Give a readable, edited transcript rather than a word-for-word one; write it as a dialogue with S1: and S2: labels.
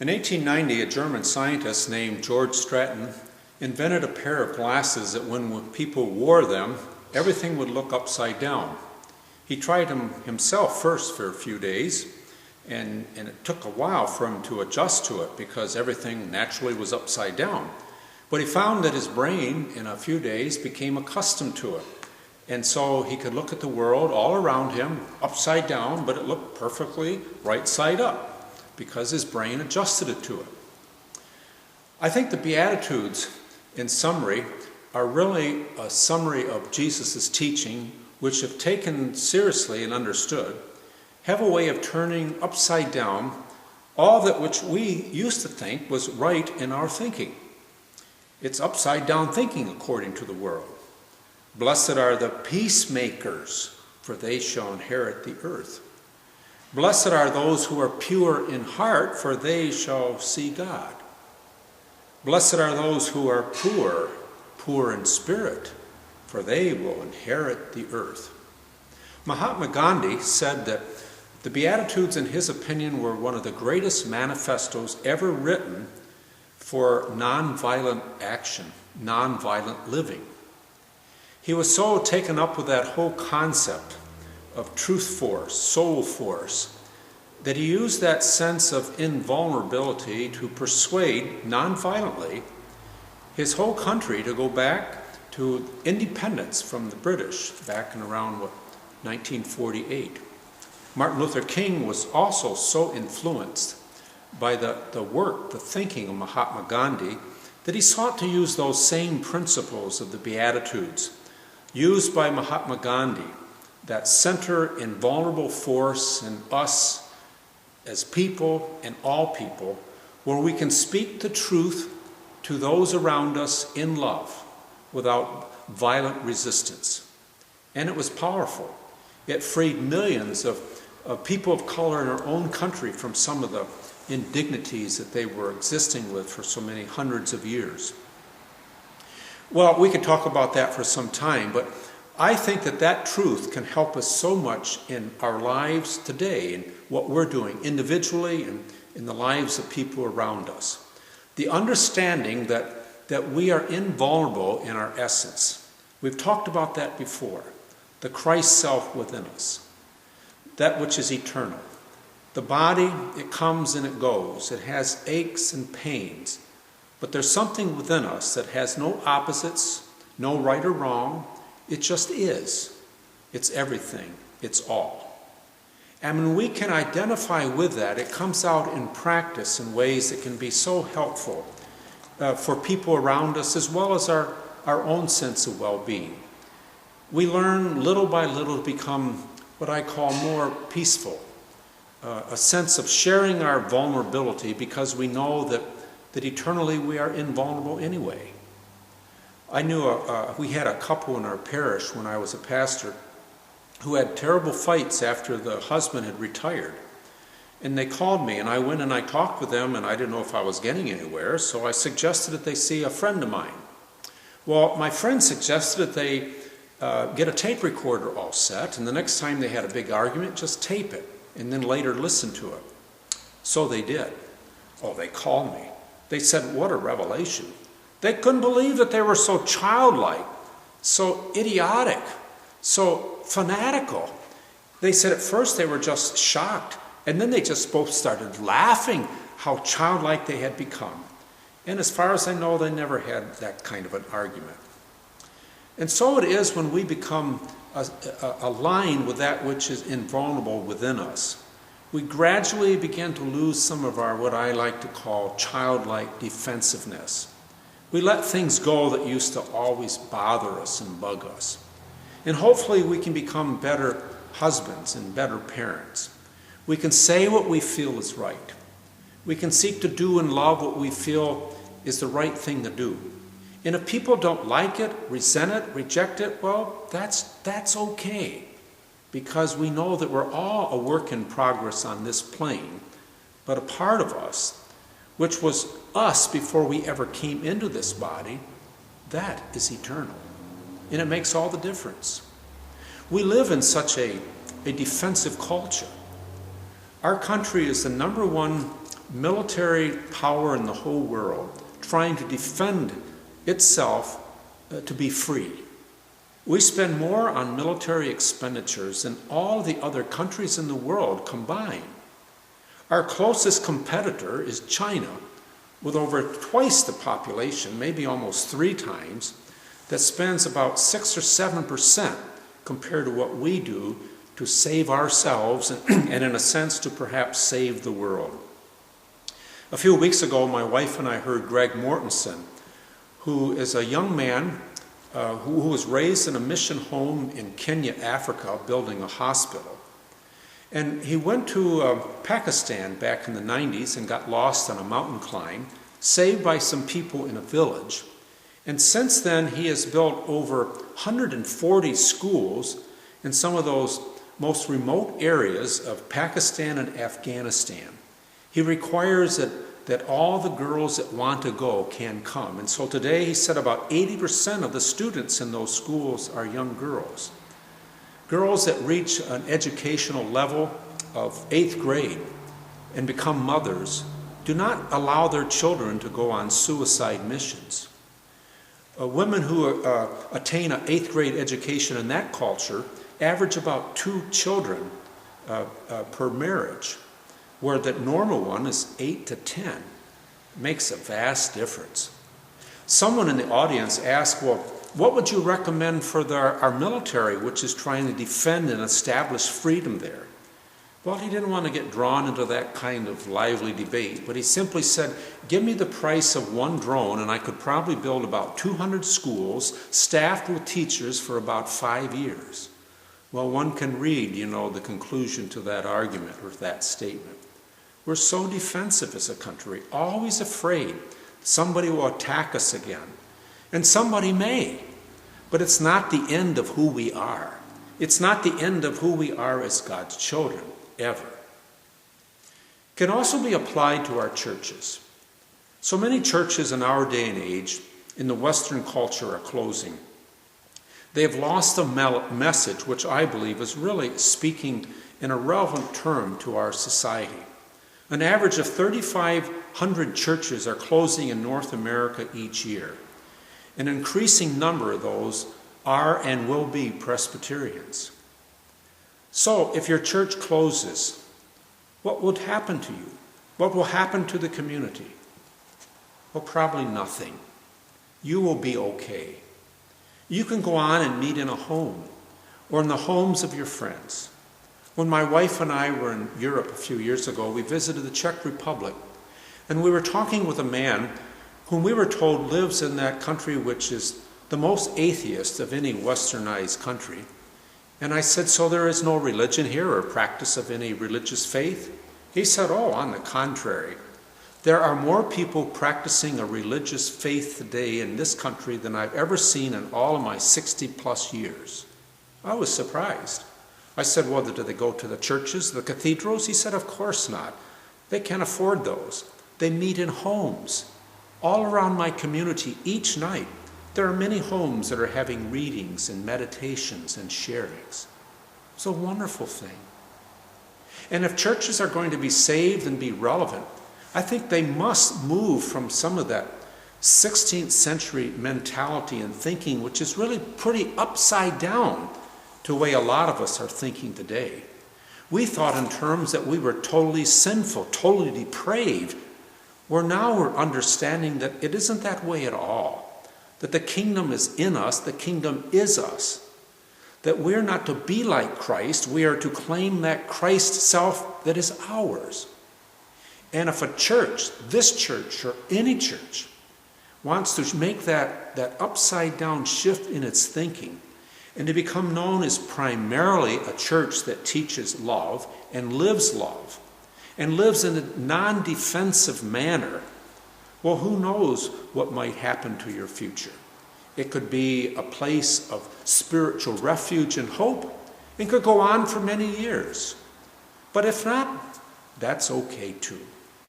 S1: In 1890, a German scientist named George Stratton invented a pair of glasses that when people wore them, everything would look upside down. He tried them himself first for a few days, and it took a while for him to adjust to it because everything naturally was upside down. But he found that his brain, in a few days, became accustomed to it. And so he could look at the world all around him upside down, but it looked perfectly right side up because his brain adjusted it to it. I think the Beatitudes, in summary, are really a summary of Jesus' teaching, which, if taken seriously and understood, have a way of turning upside down all that which we used to think was right in our thinking. It's upside down thinking according to the world. Blessed are the peacemakers, for they shall inherit the earth. Blessed are those who are pure in heart, for they shall see God. Blessed are those who are poor in spirit, for they will inherit the earth. Mahatma Gandhi said that the Beatitudes, in his opinion, were one of the greatest manifestos ever written for nonviolent action, nonviolent living. He was so taken up with that whole concept of truth force, soul force, that he used that sense of invulnerability to persuade, nonviolently, his whole country to go back to independence from the British back in around 1948. Martin Luther King was also so influenced by the thinking of Mahatma Gandhi, that he sought to use those same principles of the Beatitudes used by Mahatma Gandhi, that center invulnerable force in us as people and all people, where we can speak the truth to those around us in love without violent resistance. And it was powerful. It freed millions of people of color in our own country from some of the indignities that they were existing with for so many hundreds of years. Well, we could talk about that for some time, but I think that truth can help us so much in our lives today, in what we're doing individually and in the lives of people around us. The understanding that we are invulnerable in our essence. We've talked about that before. The Christ self within us. That which is eternal. The body, it comes and it goes. It has aches and pains. But there's something within us that has no opposites, no right or wrong. It just is. It's everything. It's all. And when we can identify with that, it comes out in practice in ways that can be so helpful for people around us, as well as our own sense of well-being. We learn little by little to become what I call more peaceful, a sense of sharing our vulnerability because we know that eternally we are invulnerable anyway. I knew we had a couple in our parish when I was a pastor who had terrible fights after the husband had retired. And they called me, and I went and I talked with them, and I didn't know if I was getting anywhere, so I suggested that they see a friend of mine. Well, my friend suggested that they get a tape recorder all set, and the next time they had a big argument, just tape it, and then later listen to it. So they did. Oh, they called me. They said, what a revelation. They couldn't believe that they were so childlike, so idiotic, so fanatical. They said at first they were just shocked, and then they just both started laughing how childlike they had become. And as far as I know, they never had that kind of an argument. And so it is when we become aligned with that which is invulnerable within us. We gradually begin to lose some of our, what I like to call, childlike defensiveness. We let things go that used to always bother us and bug us. And hopefully we can become better husbands and better parents. We can say what we feel is right. We can seek to do and love what we feel is the right thing to do. And if people don't like it, resent it, reject it, well, that's okay. Because we know that we're all a work in progress on this plane, but a part of us, which was us before we ever came into this body, that is eternal. And it makes all the difference. We live in such a defensive culture. Our country is the number one military power in the whole world, trying to defend itself to be free. We spend more on military expenditures than all the other countries in the world combined. Our closest competitor is China, with over twice the population, maybe almost 3 times, that spends about 6 or 7% compared to what we do to save ourselves and in a sense to perhaps save the world. A few weeks ago, my wife and I heard Greg Mortensen, who is a young man who was raised in a mission home in Kenya, Africa, building a hospital. And he went to Pakistan back in the 90s and got lost on a mountain climb, saved by some people in a village. And since then, he has built over 140 schools in some of those most remote areas of Pakistan and Afghanistan. He requires that all the girls that want to go can come. And so today, he said about 80% of the students in those schools are young girls. Girls that reach an educational level of 8th grade and become mothers do not allow their children to go on suicide missions. Women who attain an 8th grade education in that culture average about 2 children per marriage, where the normal one is 8 to 10. It makes a vast difference. Someone in the audience asked, well, what would you recommend for our military, which is trying to defend and establish freedom there? Well, he didn't want to get drawn into that kind of lively debate, but he simply said, give me the price of 1 drone and I could probably build about 200 schools staffed with teachers for about 5 years. Well, one can read, the conclusion to that argument or that statement. We're so defensive as a country, always afraid somebody will attack us again. And somebody may, but it's not the end of who we are. It's not the end of who we are as God's children, ever. It can also be applied to our churches. So many churches in our day and age in the Western culture are closing. They have lost a message which I believe is really speaking in a relevant term to our society. An average of 3,500 churches are closing in North America each year. An increasing number of those are and will be Presbyterians. So, if your church closes, what would happen to you? What will happen to the community? Well, probably nothing. You will be okay. You can go on and meet in a home or in the homes of your friends. When my wife and I were in Europe a few years ago, we visited the Czech Republic, and we were talking with a man whom we were told lives in that country which is the most atheist of any westernized country. And I said, so there is no religion here or practice of any religious faith? He said, oh, on the contrary. There are more people practicing a religious faith today in this country than I've ever seen in all of my 60-plus years. I was surprised. I said, well, do they go to the churches, the cathedrals? He said, of course not. They can't afford those. They meet in homes. All around my community each night, there are many homes that are having readings and meditations and sharings. It's a wonderful thing. And if churches are going to be saved and be relevant, I think they must move from some of that 16th century mentality and thinking, which is really pretty upside down to the way a lot of us are thinking today. We thought in terms that we were totally sinful, totally depraved. Where now we're understanding that it isn't that way at all. That the kingdom is in us, the kingdom is us. That we're not to be like Christ, we are to claim that Christ self that is ours. And if a church, this church or any church, wants to make that upside down shift in its thinking and to become known as primarily a church that teaches love and lives love, and lives in a non-defensive manner, well, who knows what might happen to your future? It could be a place of spiritual refuge and hope. It could go on for many years. But if not, that's okay too.